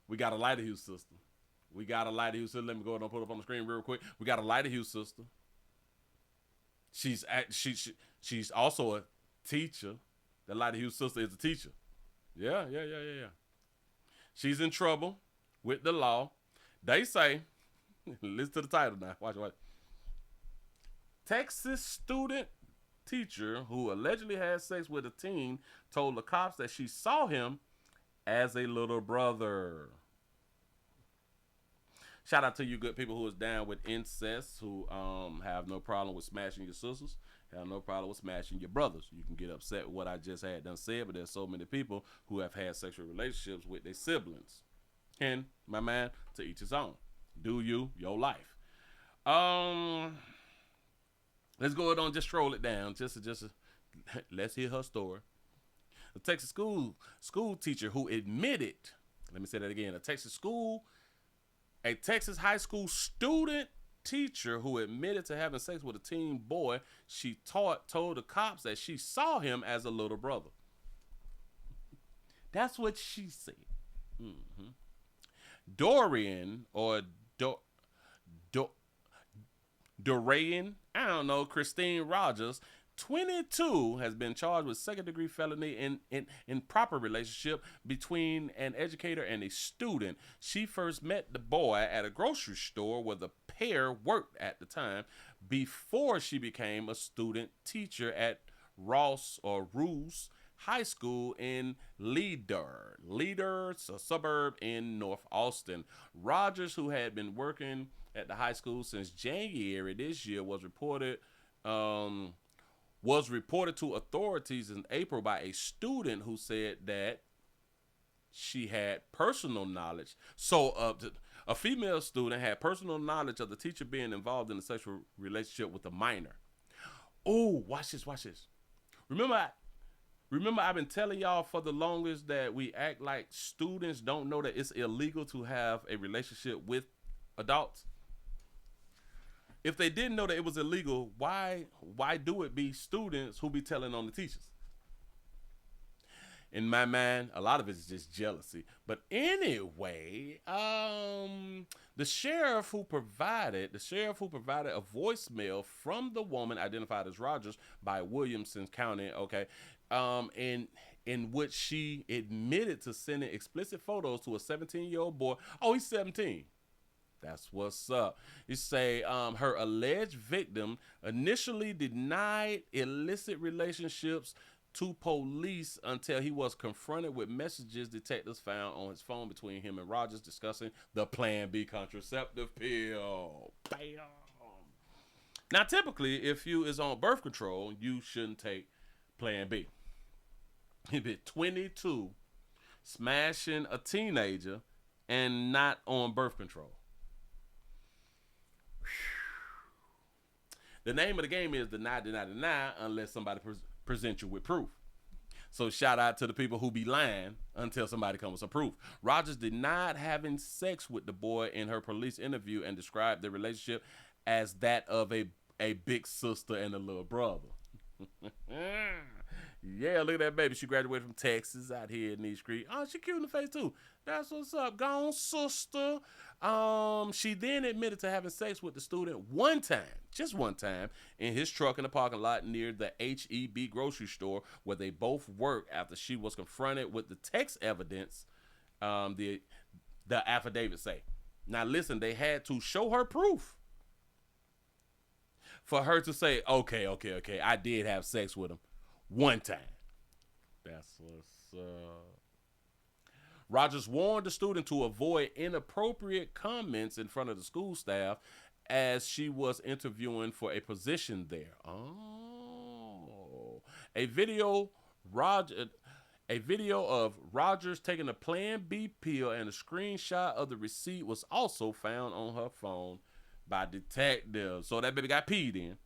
We got a lighter hue sister. We got a lighter hue sister. Let me go ahead and put it up on the screen real quick. We got a lighter hue sister. She's also a teacher. The lighter hue sister is a teacher. Yeah. She's in trouble with the law. They say, listen to the title now. Watch. Texas student teacher who allegedly had sex with a teen told the cops that she saw him as a little brother. Shout out to you good people who is down with incest, who have no problem with smashing your sisters, have no problem with smashing your brothers. You can get upset with what I just had done said, but there's so many people who have had sexual relationships with their siblings. And my man, to each his own. Do you, your life. Let's go ahead and just stroll it down. Let's hear her story. A Texas school teacher who admitted, let me say that again, a Texas high school student teacher who admitted to having sex with a teen boy she taught told the cops that she saw him as a little brother. That's what she said. Mm-hmm. Dorian or Dorian, I don't know, Christine Rogers, 22, has been charged with second-degree felony in improper relationship between an educator and a student. She first met the boy at a grocery store where the pair worked at the time before she became a student teacher at Rouse High School in Leader, a suburb in North Austin. Rogers, who had been working at the high school since January this year, was reported to authorities in April by a student who said that she had personal knowledge. So a female student had personal knowledge of the teacher being involved in a sexual relationship with a minor. Oh, watch this. Remember, I've been telling y'all for the longest that we act like students don't know that it's illegal to have a relationship with adults. If they didn't know that it was illegal, why do it be students who be telling on the teachers? In my mind, a lot of it is just jealousy. But anyway, the sheriff who provided a voicemail from the woman identified as Rogers by Williamson County, okay, in which she admitted to sending explicit photos to a 17-year-old boy. Oh, he's 17. That's what's up. You say her alleged victim initially denied illicit relationships to police until he was confronted with messages detectives found on his phone between him and Rogers discussing the Plan B contraceptive pill. Bam. Now, typically, if you is on birth control, you shouldn't take Plan B. He been 22, smashing a teenager, and not on birth control. The name of the game is deny unless somebody presents you with proof. So shout out to the people who be lying until somebody comes with some proof. Rogers denied having sex with the boy in her police interview and described the relationship as that of a big sister and a little brother. Yeah, look at that baby. She graduated from Texas out here in these streets. Oh, she cute in the face too. That's what's up. Gone, sister. She then admitted to having sex with the student just one time, in his truck in the parking lot near the HEB grocery store where they both worked after she was confronted with the text evidence, the affidavit say. Now listen, they had to show her proof for her to say, okay, I did have sex with him one time. That's what's up. Rogers warned the student to avoid inappropriate comments in front of the school staff as she was interviewing for a position there. Oh. A video of Rogers taking a Plan B pill and a screenshot of the receipt was also found on her phone by detectives. So that baby got peed in.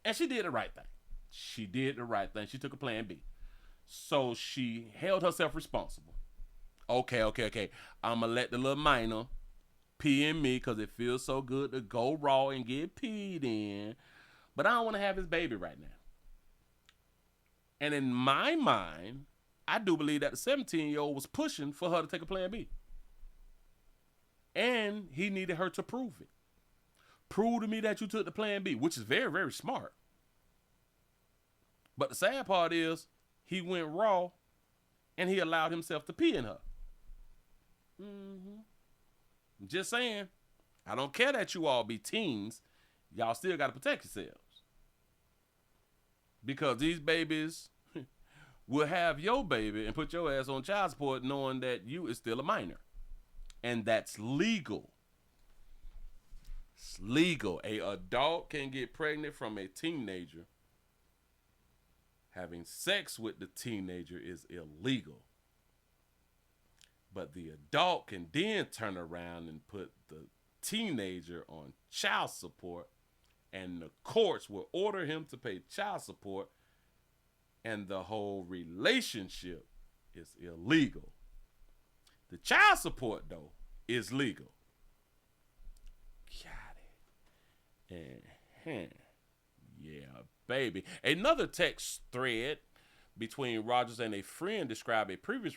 And she did the right thing. She took a Plan B. So she held herself responsible. Okay. I'm going to let the little minor pee in me because it feels so good to go raw and get peed in. But I don't want to have his baby right now. And in my mind, I do believe that the 17-year-old was pushing for her to take a Plan B. And he needed her to prove it. Prove to me that you took the plan B, which is very, very smart. But the sad part is he went raw and he allowed himself to pee in her. Just saying. I don't care that you all be teens. Y'all still got to protect yourselves. Because these babies will have your baby and put your ass on child support knowing that you is still a minor. And that's legal. It's legal. A adult can get pregnant from a teenager. Having sex with the teenager is illegal. But the adult can then turn around and put the teenager on child support, and the courts will order him to pay child support, and the whole relationship is illegal. The child support, though, is legal. Got it. Yeah, baby. Another text thread between Rogers and a friend described a previous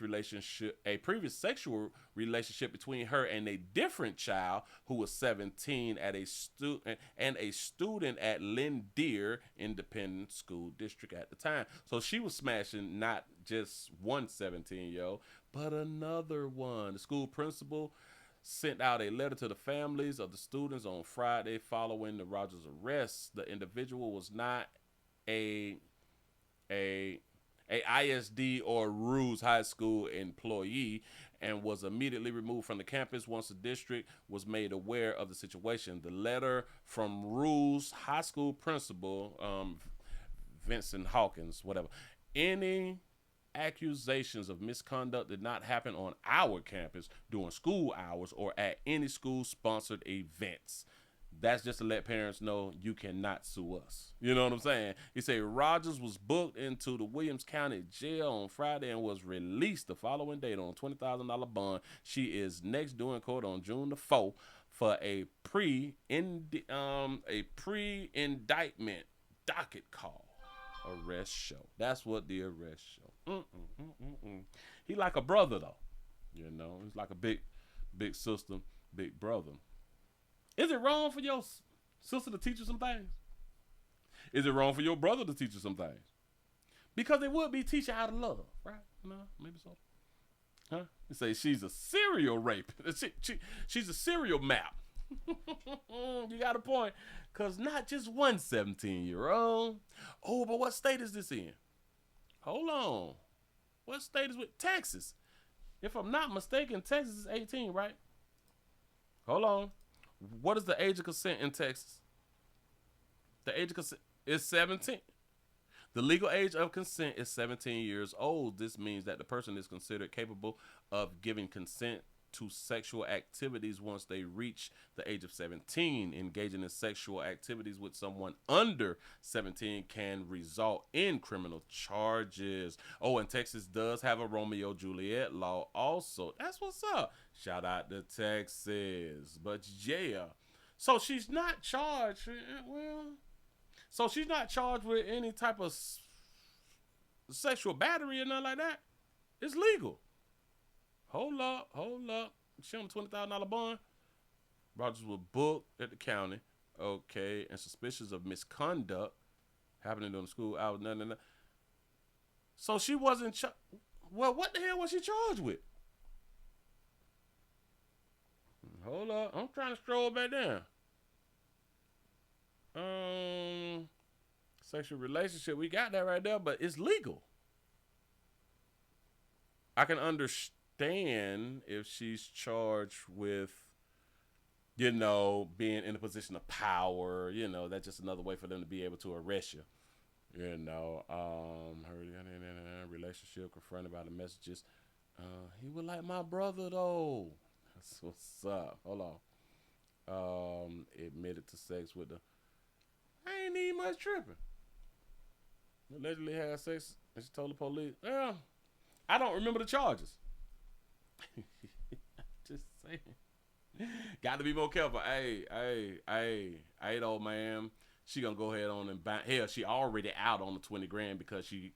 sexual relationship between her and a different child who was 17 at a student at Lynn Deer Independent School District at the time. So she was smashing not just one 17-year-old, but another one. The school principal sent out a letter to the families of the students on Friday following the Rogers arrest. The individual was not a ISD or Ruse High School employee and was immediately removed from the campus once the district was made aware of the situation. The letter from Ruse High School principal, Vincent Hawkins, whatever. Any accusations of misconduct did not happen on our campus during school hours or at any school-sponsored events. That's just to let parents know you cannot sue us. You know what I'm saying? He said Rogers was booked into the Williams County Jail on Friday and was released the following day on a $20,000 bond. She is next due in court on June the 4th for a pre-indictment docket call. Arrest show. That's what the arrest show. He like a brother though. You know, he's like a big sister, big brother. Is it wrong for your sister to teach you some things? Is it wrong for your brother to teach you some things? Because it would be teaching out of love, right? No, maybe so. Huh? You say she's a serial rapist. She's a serial map. You got a point. Because not just one 17-year-old. Oh, but what state is this in? Hold on. What state is with Texas? If I'm not mistaken, Texas is 18, right? Hold on. What is the age of consent in Texas? The age of consent is 17. The legal age of consent is 17 years old. This means that the person is considered capable of giving consent to sexual activities once they reach the age of 17. Engaging in sexual activities with someone under 17 can result in criminal charges. Oh, and Texas does have a Romeo-Juliet law also. That's what's up. Shout out to Texas. But yeah. So she's not charged. So she's not charged with any type of sexual battery or nothing like that. It's legal. Hold up. She on a $20,000 bond. Rogers was booked at the county. Okay. And suspicious of misconduct happening during the school hours. No. So she wasn't charged. Well, what the hell was she charged with? Hold up. I'm trying to scroll back down. Sexual relationship. We got that right there, but it's legal. I can understand if she's charged with, being in a position of power. That's just another way for them to be able to arrest you. Her relationship confronted by the messages. He was like my brother though. That's what's up. Hold on. Admitted to sex with the. I ain't even much tripping. Allegedly had sex and she told the police. Well, I don't remember the charges. Just saying. Got to be more careful. Hey, old man. She gonna go ahead on and buy. Hell, she already out on the 20 grand because she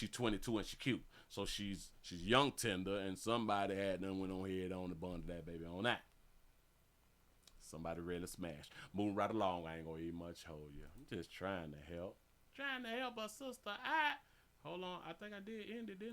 22 and she cute. So she's young tender and somebody had done went on ahead on the bun to that baby on that. Somebody really smashed. Moving right along. I ain't gonna eat much hold you. I'm just trying to help. Trying to help a sister. Hold on. I think I did end it, didn't